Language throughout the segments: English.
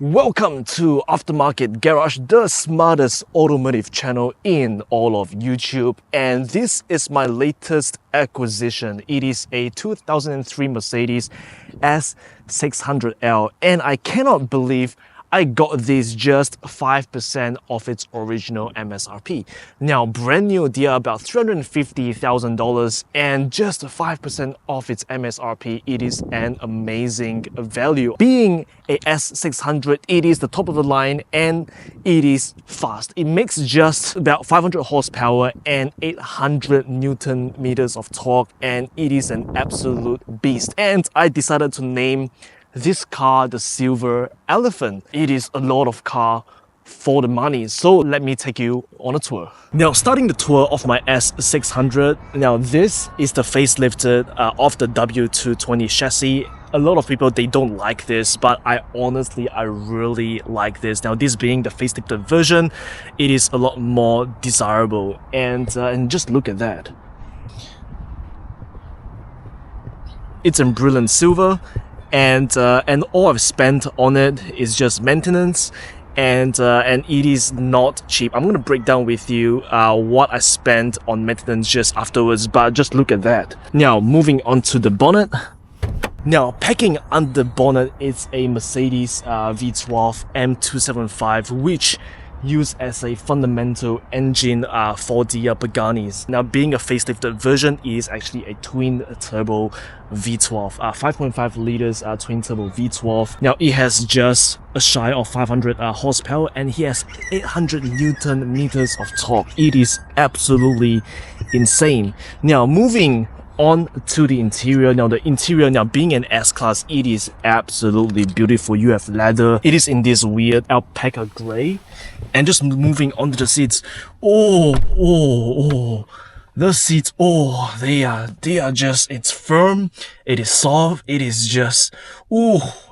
Welcome to Aftermarket Garage, the smartest automotive channel in all of YouTube. And this is my latest acquisition. It is a 2003 Mercedes S600L. And I cannot believe I got this just 5% of its original MSRP. Now, brand new, they are about $350,000, and just 5% of its MSRP, it is an amazing value. Being a S600, it is the top of the line and it is fast. It makes just about 500 horsepower and 800 Newton meters of torque, and it is an absolute beast. And I decided to name this car the Silver Elephant. It is a lot of car for the money, so let me take you on a tour. Now, starting the tour of my S600, now this is the facelifted of the W220 chassis. A lot of people, they don't like this, but I really like this. Now, this being the facelifted version, it is a lot more desirable, and just look at that. It's in brilliant silver. And all I've spent on it is just maintenance, and it is not cheap. I'm gonna break down with you what I spent on maintenance just afterwards, but just look at that. Now, moving on to the bonnet. Now, packing under the bonnet is a Mercedes V12 M275, which used as a fundamental engine for the Paganis. Now, being a facelifted version, it is actually a twin turbo V12, 5.5 liters twin turbo V12. Now, it has just a shy of 500 horsepower, and it has 800 Newton meters of torque. It is absolutely insane. Now, moving on to the interior. Now, the interior, now being an S-Class, it is absolutely beautiful. You have leather. It is in this weird alpaca gray. And just moving on to the seats. The seats, they are just, it's firm, it is soft, it is just,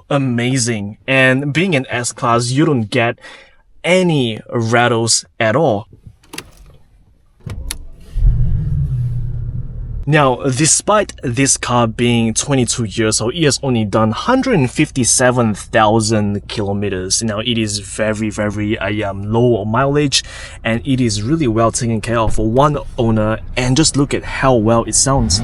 amazing. And being an S-Class, you don't get any rattles at all. Now, despite this car being 22 years old, it has only done 157,000 kilometers. Now, it is very low mileage, and it is really well taken care of for one owner. And just look at how well it sounds.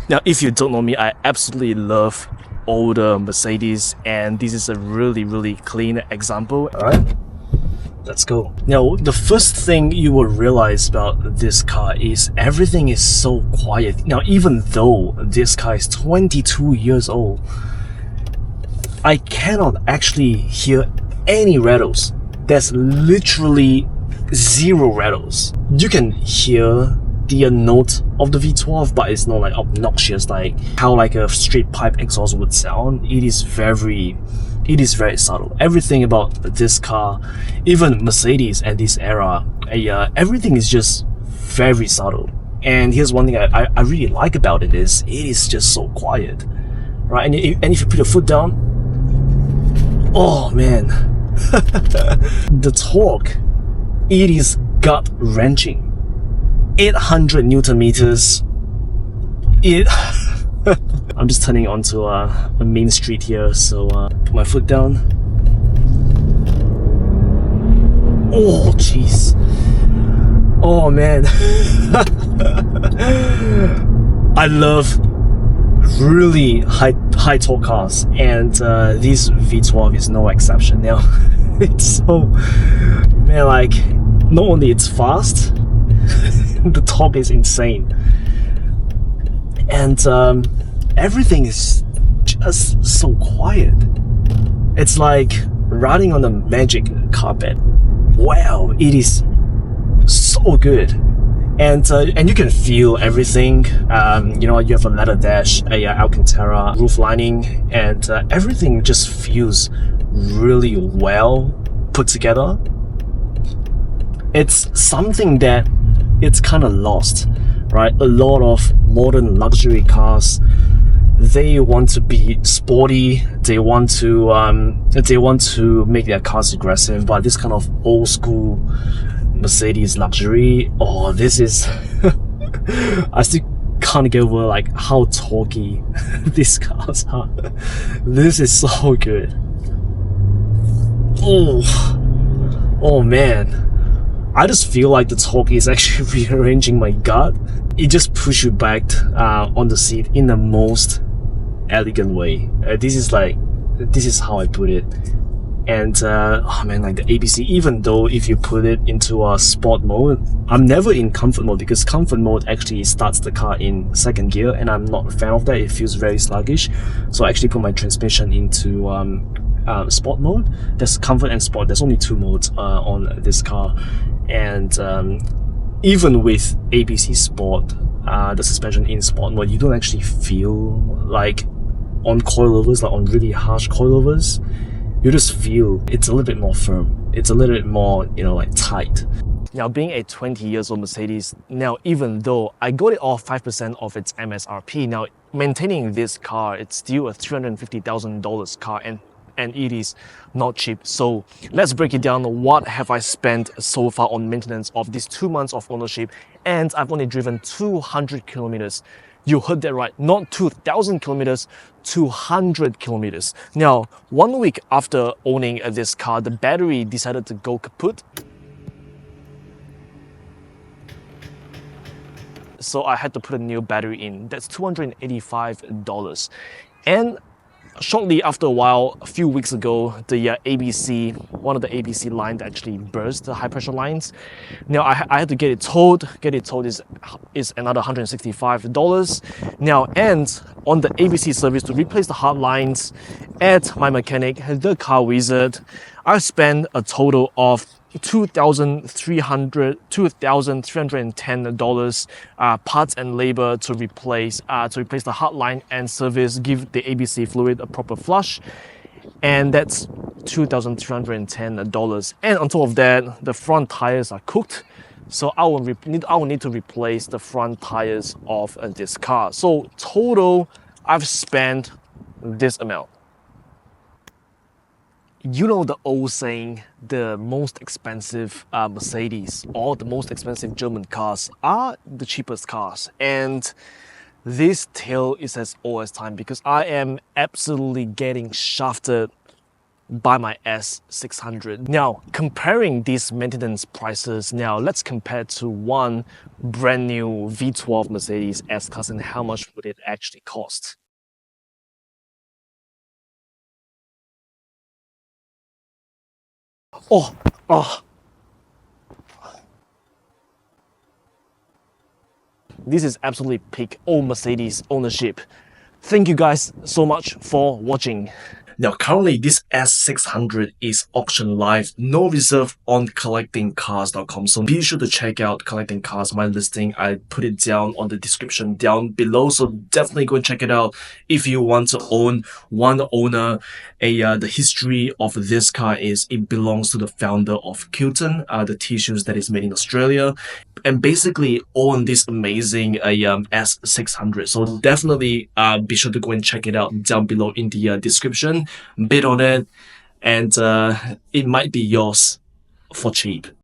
Now, if you don't know me, I absolutely love older Mercedes, and this is a really clean example. Alright, let's go. Now, the first thing you will realize about this car is everything is so quiet. Now, even though this car is 22 years old, I cannot actually hear any rattles. There's literally zero rattles. You can hear the note of the V12, but it's not like obnoxious like how like a straight pipe exhaust would sound. It is very subtle. Everything about this car, even Mercedes at this era, everything is just very subtle. And here's one thing I really like about it is just so quiet, right? And if you put your foot down, oh man, the torque, it is gut wrenching. 800 Newton meters. I'm just turning onto a main street here, so put my foot down. Oh jeez. Oh man. I love really high torque cars, and this V12 is no exception. Now, it's so, man, like, not only it's fast, the torque is insane, and everything is just so quiet. It's like riding on a magic carpet. Wow, it is so good. And you can feel everything. You know, you have a leather dash, a Alcantara roof lining, and everything just feels really well put together. It's something that it's kind of lost, right? A lot of modern luxury cars, they want to be sporty, they want to make their cars aggressive, but this kind of old school Mercedes luxury, oh, this is I still can't get over like how torquey these cars are. This is so good. Oh man, I just feel like the torque is actually rearranging my gut. It just pushes you back on the seat in the most elegant way. This is how I put it. And oh man, like the ABC, even though if you put it into a sport mode, I'm never in comfort mode, because comfort mode actually starts the car in second gear, and I'm not a fan of that. It feels very sluggish. So I actually put my transmission into sport mode. There's comfort and sport. There's only two modes on this car, and even with ABC Sport, the suspension in sport mode, you don't actually feel like on coilovers, like on really harsh coilovers. You just feel it's a little bit more firm. It's a little bit more, like tight. Now, being a 20 years old Mercedes, now even though I got it off 5% of its MSRP, now maintaining this car, it's still a $350,000 car, and it is not cheap. So let's break it down. What have I spent so far on maintenance of these 2 months of ownership? And I've only driven 200 kilometers. You heard that right, not 2,000 kilometers, 200 kilometers. Now, 1 week after owning this car, the battery decided to go kaput. So I had to put a new battery in. That's $285. And shortly after a while, a few weeks ago, the one of the ABC lines actually burst, the high pressure lines. Now I had to get it towed. Get it towed is another $165. Now, and on the ABC service to replace the hard lines at my mechanic, the Car Wizard, I spent a total of $2,310 parts and labor to replace the hotline and service, give the ABC fluid a proper flush, and that's $2,310. And on top of that, the front tires are cooked, so I will need to replace the front tires of this car. So total, I've spent this amount. You know the old saying, the most expensive Mercedes or the most expensive German cars are the cheapest cars. And this tale is as old as time, because I am absolutely getting shafted by my S600. Now, comparing these maintenance prices, now let's compare to one brand new V12 Mercedes S-Class, and how much would it actually cost? Oh. This is absolutely peak old Mercedes ownership. Thank you guys so much for watching. Now, currently this S600 is auction live, no reserve on collectingcars.com. So be sure to check out Collecting Cars, my listing. I put it down on the description down below. So definitely go and check it out if you want to own one owner. The history of this car is it belongs to the founder of Kilton, the t-shirts that is made in Australia, and basically own this amazing S600. So definitely be sure to go and check it out down below in the description. Bid on it, and it might be yours for cheap.